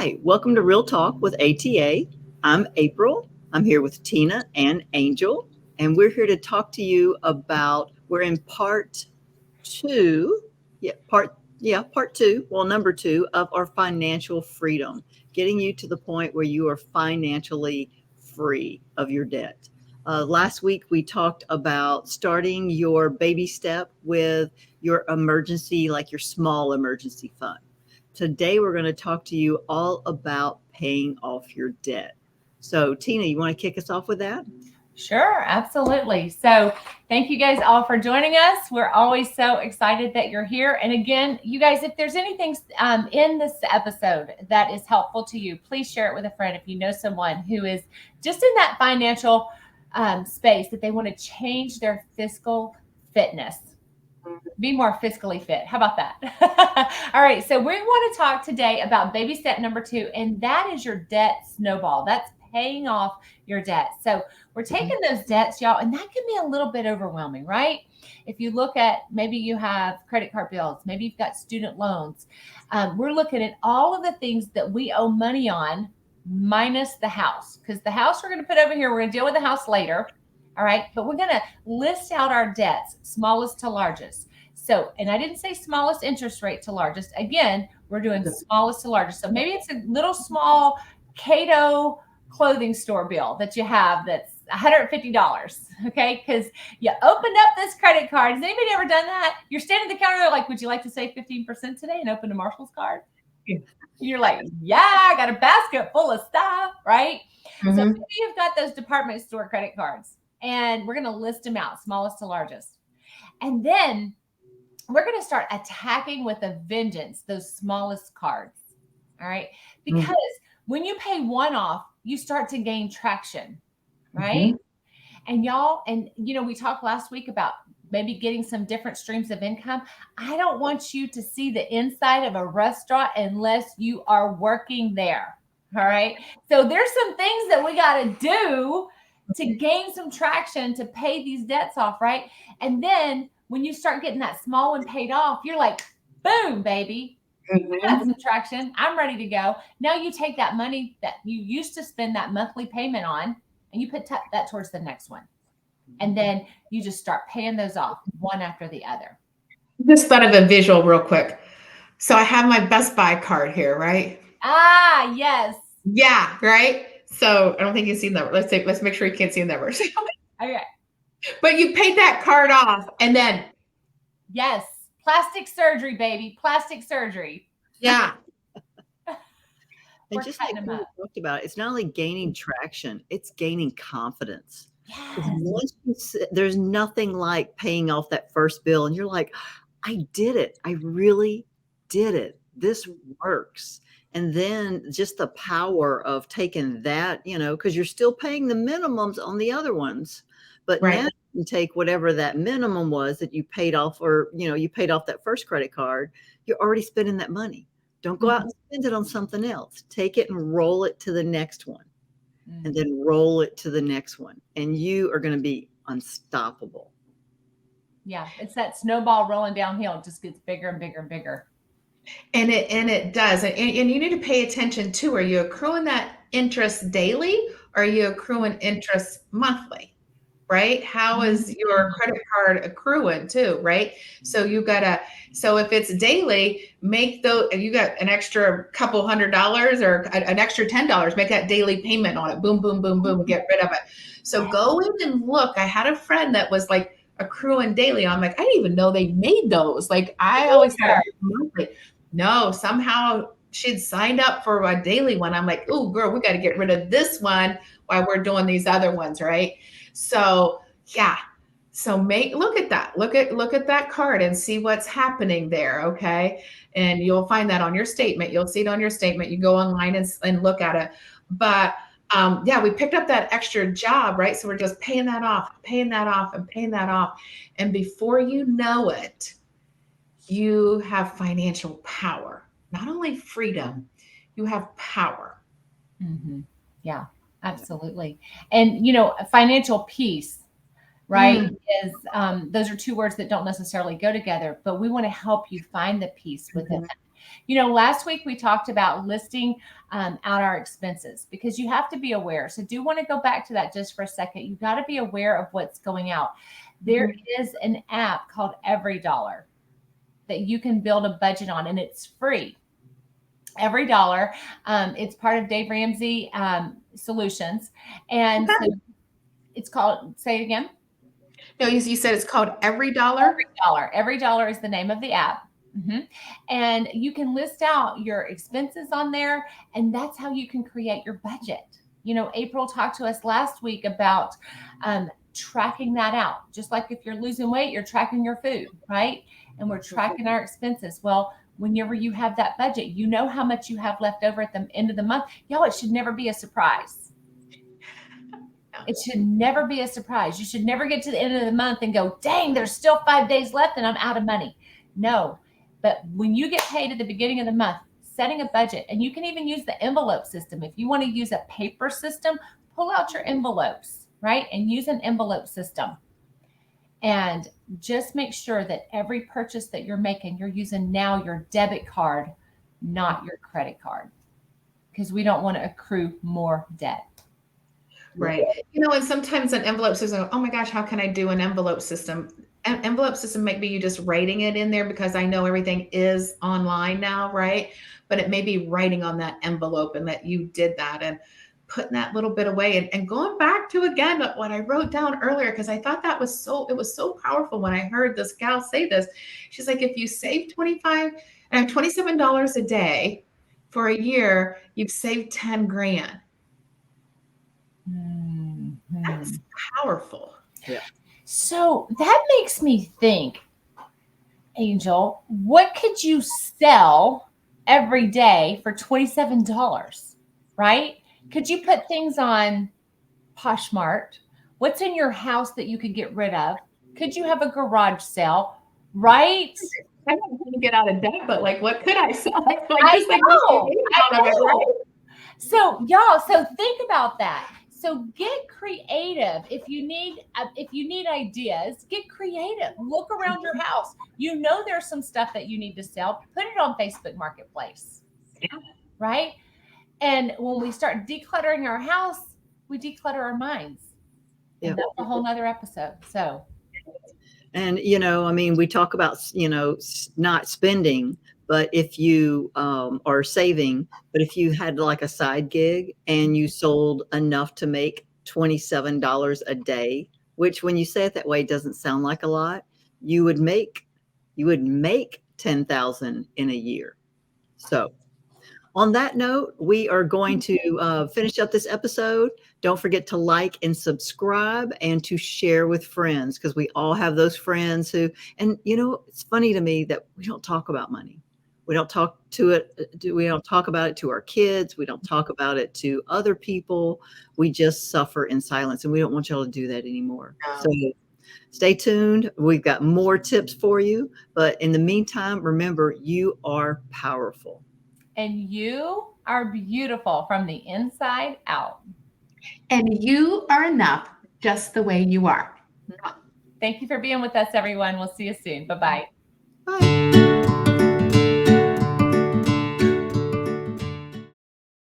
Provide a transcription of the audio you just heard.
Hi, welcome to Real Talk with ATA. I'm April. I'm here with Tina and Angel, and we're here to talk to you about, we're in part two, part two, well, number two of our financial freedom, getting you to the point where you are financially free of your debt. Last week, we talked about starting your baby step with your emergency, like your small emergency fund. Today, we're going to talk to you all about paying off your debt. So, Tina, you want to kick us off with that? Sure, absolutely. So thank you guys all for joining us. We're always so excited that you're here. And again, you guys, if there's anything in this episode that is helpful to you, please share it with a friend if you know someone who is just in that financial space that they want to change their fiscal fitness. Be more fiscally fit. How about that? All right. So we want to talk today about baby step number 2, and that is your debt snowball. That's paying off your debt. So we're taking those debts, y'all, and that can be a little bit overwhelming, right? If you look at maybe you have credit card bills, maybe you've got student loans. We're looking at all of the things that we owe money on minus the house, because the house we're going to put over here. We're going to deal with the house later. All right. But we're going to list out our debts, smallest to largest. So, and I didn't say smallest interest rate to largest. Again, we're doing smallest to largest. So maybe it's a little small Cato clothing store bill that you have that's $150. Okay. Because you opened up this credit card. Has anybody ever done that? You're standing at the counter, they're like, would you like to save 15% today, and open a Marshall's card? Yeah. You're like, yeah, I got a basket full of stuff, right? Mm-hmm. So maybe you've got those department store credit cards, and we're going to list them out, smallest to largest. And then we're going to start attacking with a vengeance those smallest cards. All right. Because when you pay one off, you start to gain traction. Right. And y'all, and we talked last week about maybe getting some different streams of income. I don't want you to see the inside of a restaurant unless you are working there. All right. So there's some things that we got to do to gain some traction to pay these debts off. Right. And then when you start getting that small one paid off, you're like, boom, baby. That's some traction. I'm ready to go. Now you take that money that you used to spend that monthly payment on, and you put that towards the next one. And then you just start paying those off one after the other. Just thought of a visual real quick. So I have my Best Buy card here, right? Ah, yes. Yeah, right? So I don't think you see the number. Let's make sure you can't see the numbers. Okay. But you paid that card off, and then yes, plastic surgery, baby, plastic surgery. Yeah. And just like we talked about, it's not only gaining traction, it's gaining confidence. Yes. There's nothing like paying off that first bill, and you're like, I did it. I really did it. This works. And then just the power of taking that, because you're still paying the minimums on the other ones. But now you take whatever that minimum was that you paid off, or, you paid off that first credit card, you're already spending that money. Don't go out and spend it on something else. Take it and roll it to the next one, and then roll it to the next one. And you are going to be unstoppable. Yeah. It's that snowball rolling downhill. It just gets bigger and bigger and bigger. And it does. And you need to pay attention too. Are you accruing that interest daily, or are you accruing interest monthly? Right? How is your credit card accruing too? Right? So so if it's daily, you got an extra couple $100 or an extra $10, make that daily payment on it. Boom, boom, boom, boom, get rid of it. So go in and look. I had a friend that was like accruing daily. I'm like, I didn't even know they made those. Like I always thought monthly. No, somehow she'd signed up for a daily one. I'm like, oh girl, we got to get rid of this one while we're doing these other ones, right? So yeah. So look at that. Look at that card and see what's happening there. Okay. And you'll find that on your statement. You'll see it on your statement. You go online and look at it. But we picked up that extra job, right? So we're just paying that off, and paying that off. And before you know it, you have financial power, not only freedom, you have power. Mm-hmm. Yeah. Absolutely. And, financial peace, right, is those are two words that don't necessarily go together, but we want to help you find the peace within that. Last week we talked about listing out our expenses because you have to be aware. So do want to go back to that just for a second. You got to be aware of what's going out. There is an app called Every Dollar that you can build a budget on, and it's free. Every Dollar. It's part of Dave Ramsey Solutions. And so it's called, say it again. No, you said it's called Every Dollar? Every Dollar. Every Dollar is the name of the app. And you can list out your expenses on there, and that's how you can create your budget. April talked to us last week about tracking that out. Just like if you're losing weight, you're tracking your food, right? And we're tracking our expenses. Well, whenever you have that budget, you know how much you have left over at the end of the month. Y'all, it should never be a surprise. It should never be a surprise. You should never get to the end of the month and go, dang, there's still 5 days left and I'm out of money. No, but when you get paid at the beginning of the month, setting a budget, and you can even use the envelope system. If you want to use a paper system, pull out your envelopes, right? And use an envelope system. And just make sure that every purchase that you're making, you're using now your debit card, not your credit card, because we don't want to accrue more debt. Right. And sometimes an envelope system, oh my gosh, how can I do an envelope system? An envelope system might be you just writing it in there because I know everything is online now, right? But it may be writing on that envelope and that you did that and putting that little bit away and going back to, again, what I wrote down earlier, because I thought it was so powerful when I heard this gal say this. She's like, if you save $27 a day for a year, you've saved 10 grand. That's powerful. Yeah. So that makes me think, Angel, what could you sell every day for $27, right? Could you put things on Poshmark? What's in your house that you could get rid of? Could you have a garage sale, right? I don't want to get out of debt, but what could I sell? I know. So y'all, think about that. So get creative. If you need ideas, get creative. Look around your house. There's some stuff that you need to sell. Put it on Facebook Marketplace. Yeah. Right? And when we start decluttering our house, we declutter our minds. And that's a whole nother episode. So. And, we talk about, not spending, but if you are saving, but if you had like a side gig and you sold enough to make $27 a day, which when you say it that way, doesn't sound like a lot, you would make 10,000 in a year. So on that note, we are going to finish up this episode. Don't forget to like and subscribe and to share with friends, because we all have those friends who, and it's funny to me that we don't talk about money. We don't talk about it to our kids. We don't talk about it to other people. We just suffer in silence, and we don't want y'all to do that anymore. No. So stay tuned. We've got more tips for you. But in the meantime, remember, you are powerful. And you are beautiful from the inside out. And you are enough just the way you are. Thank you for being with us, everyone. We'll see you soon. Bye-bye. Bye.